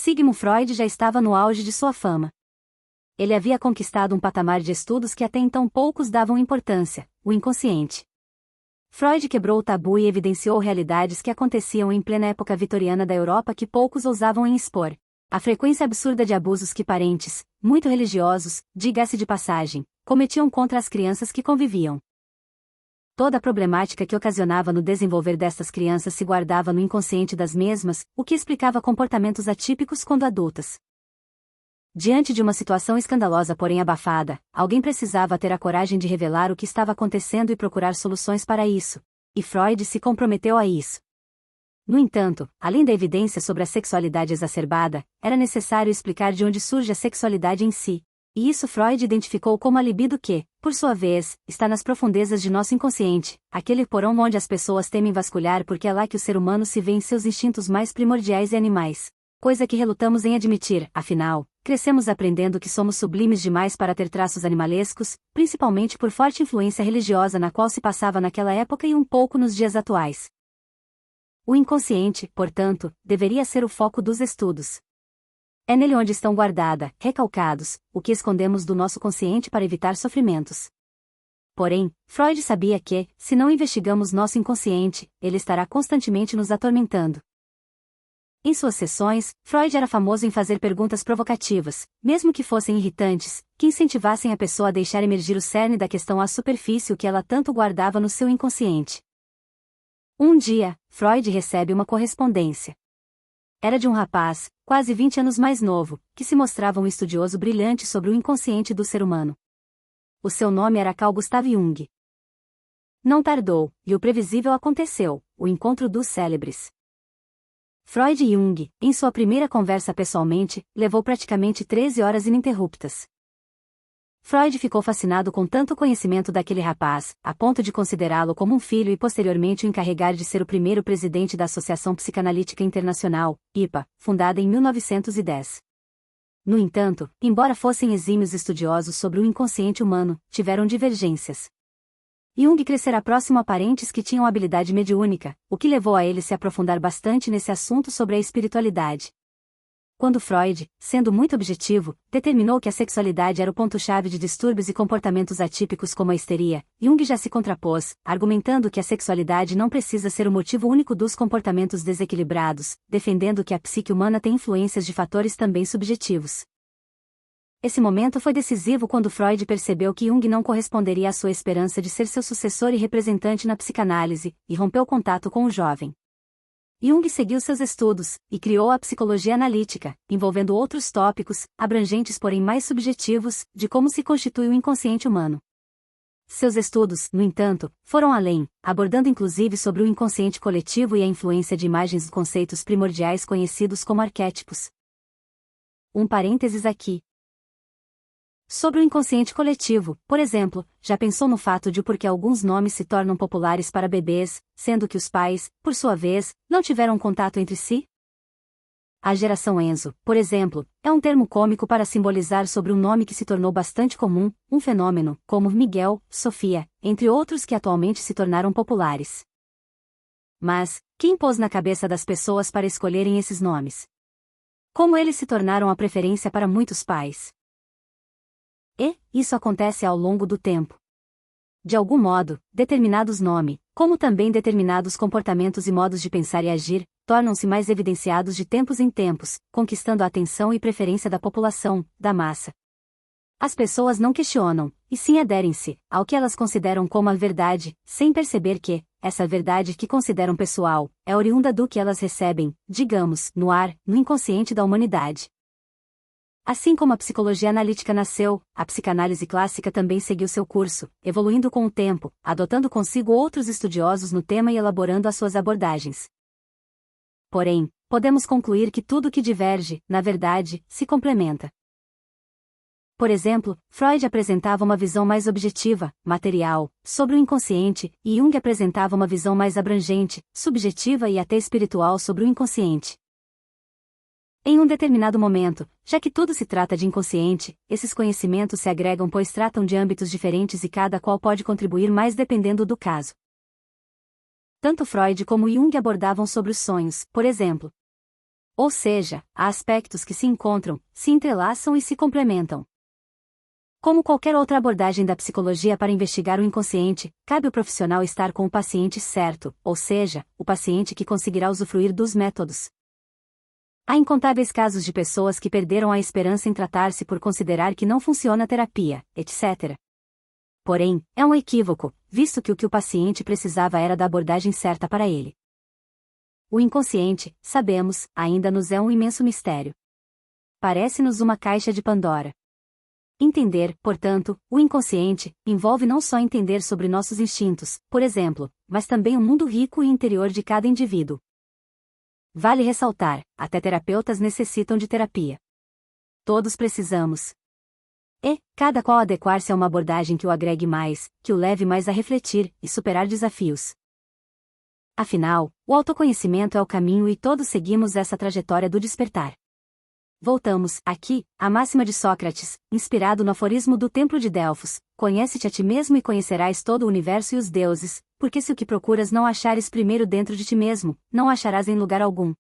Sigmund Freud já estava no auge de sua fama. Ele havia conquistado um patamar de estudos que até então poucos davam importância, o inconsciente. Freud quebrou o tabu e evidenciou realidades que aconteciam em plena época vitoriana da Europa que poucos ousavam em expor. A frequência absurda de abusos que parentes, muito religiosos, diga-se de passagem, cometiam contra as crianças que conviviam. Toda a problemática que ocasionava no desenvolver destas crianças se guardava no inconsciente das mesmas, o que explicava comportamentos atípicos quando adultas. Diante de uma situação escandalosa porém abafada, alguém precisava ter a coragem de revelar o que estava acontecendo e procurar soluções para isso. E Freud se comprometeu a isso. No entanto, além da evidência sobre a sexualidade exacerbada, era necessário explicar de onde surge a sexualidade em si. E isso Freud identificou como a libido que, por sua vez, está nas profundezas de nosso inconsciente, aquele porão onde as pessoas temem vasculhar porque é lá que o ser humano se vê em seus instintos mais primordiais e animais. Coisa que relutamos em admitir, afinal, crescemos aprendendo que somos sublimes demais para ter traços animalescos, principalmente por forte influência religiosa na qual se passava naquela época e um pouco nos dias atuais. O inconsciente, portanto, deveria ser o foco dos estudos. É nele onde estão guardada, recalcados, o que escondemos do nosso consciente para evitar sofrimentos. Porém, Freud sabia que, se não investigamos nosso inconsciente, ele estará constantemente nos atormentando. Em suas sessões, Freud era famoso em fazer perguntas provocativas, mesmo que fossem irritantes, que incentivassem a pessoa a deixar emergir o cerne da questão à superfície o que ela tanto guardava no seu inconsciente. Um dia, Freud recebe uma correspondência. Era de um rapaz, quase 20 anos mais novo, que se mostrava um estudioso brilhante sobre o inconsciente do ser humano. O seu nome era Carl Gustav Jung. Não tardou, e o previsível aconteceu, o encontro dos célebres. Freud e Jung, em sua primeira conversa pessoalmente, levou praticamente 13 horas ininterruptas. Freud ficou fascinado com tanto conhecimento daquele rapaz, a ponto de considerá-lo como um filho e posteriormente o encarregar de ser o primeiro presidente da Associação Psicanalítica Internacional, IPA, fundada em 1910. No entanto, embora fossem exímios estudiosos sobre o inconsciente humano, tiveram divergências. Jung crescera próximo a parentes que tinham habilidade mediúnica, o que levou a ele se aprofundar bastante nesse assunto sobre a espiritualidade. Quando Freud, sendo muito objetivo, determinou que a sexualidade era o ponto-chave de distúrbios e comportamentos atípicos como a histeria, Jung já se contrapôs, argumentando que a sexualidade não precisa ser o motivo único dos comportamentos desequilibrados, defendendo que a psique humana tem influências de fatores também subjetivos. Esse momento foi decisivo quando Freud percebeu que Jung não corresponderia à sua esperança de ser seu sucessor e representante na psicanálise, e rompeu contato com o jovem. Jung seguiu seus estudos, e criou a psicologia analítica, envolvendo outros tópicos, abrangentes porém mais subjetivos, de como se constitui o inconsciente humano. Seus estudos, no entanto, foram além, abordando inclusive sobre o inconsciente coletivo e a influência de imagens dos conceitos primordiais conhecidos como arquétipos. Um parênteses aqui. Sobre o inconsciente coletivo, por exemplo, já pensou no fato de por que alguns nomes se tornam populares para bebês, sendo que os pais, por sua vez, não tiveram contato entre si? A geração Enzo, por exemplo, é um termo cômico para simbolizar sobre um nome que se tornou bastante comum, um fenômeno, como Miguel, Sofia, entre outros que atualmente se tornaram populares. Mas, quem pôs na cabeça das pessoas para escolherem esses nomes? Como eles se tornaram a preferência para muitos pais? E, isso acontece ao longo do tempo. De algum modo, determinados nomes, como também determinados comportamentos e modos de pensar e agir, tornam-se mais evidenciados de tempos em tempos, conquistando a atenção e preferência da população, da massa. As pessoas não questionam, e sim aderem-se, ao que elas consideram como a verdade, sem perceber que, essa verdade que consideram pessoal, é oriunda do que elas recebem, digamos, no ar, no inconsciente da humanidade. Assim como a psicologia analítica nasceu, a psicanálise clássica também seguiu seu curso, evoluindo com o tempo, adotando consigo outros estudiosos no tema e elaborando as suas abordagens. Porém, podemos concluir que tudo que diverge, na verdade, se complementa. Por exemplo, Freud apresentava uma visão mais objetiva, material, sobre o inconsciente, e Jung apresentava uma visão mais abrangente, subjetiva e até espiritual sobre o inconsciente. Em um determinado momento, já que tudo se trata de inconsciente, esses conhecimentos se agregam pois tratam de âmbitos diferentes e cada qual pode contribuir mais dependendo do caso. Tanto Freud como Jung abordavam sobre os sonhos, por exemplo. Ou seja, há aspectos que se encontram, se entrelaçam e se complementam. Como qualquer outra abordagem da psicologia para investigar o inconsciente, cabe ao profissional estar com o paciente certo, ou seja, o paciente que conseguirá usufruir dos métodos. Há incontáveis casos de pessoas que perderam a esperança em tratar-se por considerar que não funciona a terapia, etc. Porém, é um equívoco, visto que o paciente precisava era da abordagem certa para ele. O inconsciente, sabemos, ainda nos é um imenso mistério. Parece-nos uma caixa de Pandora. Entender, portanto, o inconsciente, envolve não só entender sobre nossos instintos, por exemplo, mas também o mundo rico e interior de cada indivíduo. Vale ressaltar, até terapeutas necessitam de terapia. Todos precisamos. E, cada qual adequar-se a uma abordagem que o agregue mais, que o leve mais a refletir e superar desafios. Afinal, o autoconhecimento é o caminho e todos seguimos essa trajetória do despertar. Voltamos, aqui, à máxima de Sócrates, inspirado no aforismo do Templo de Delfos: conhece-te a ti mesmo e conhecerás todo o universo e os deuses, porque se o que procuras não achares primeiro dentro de ti mesmo, não acharás em lugar algum.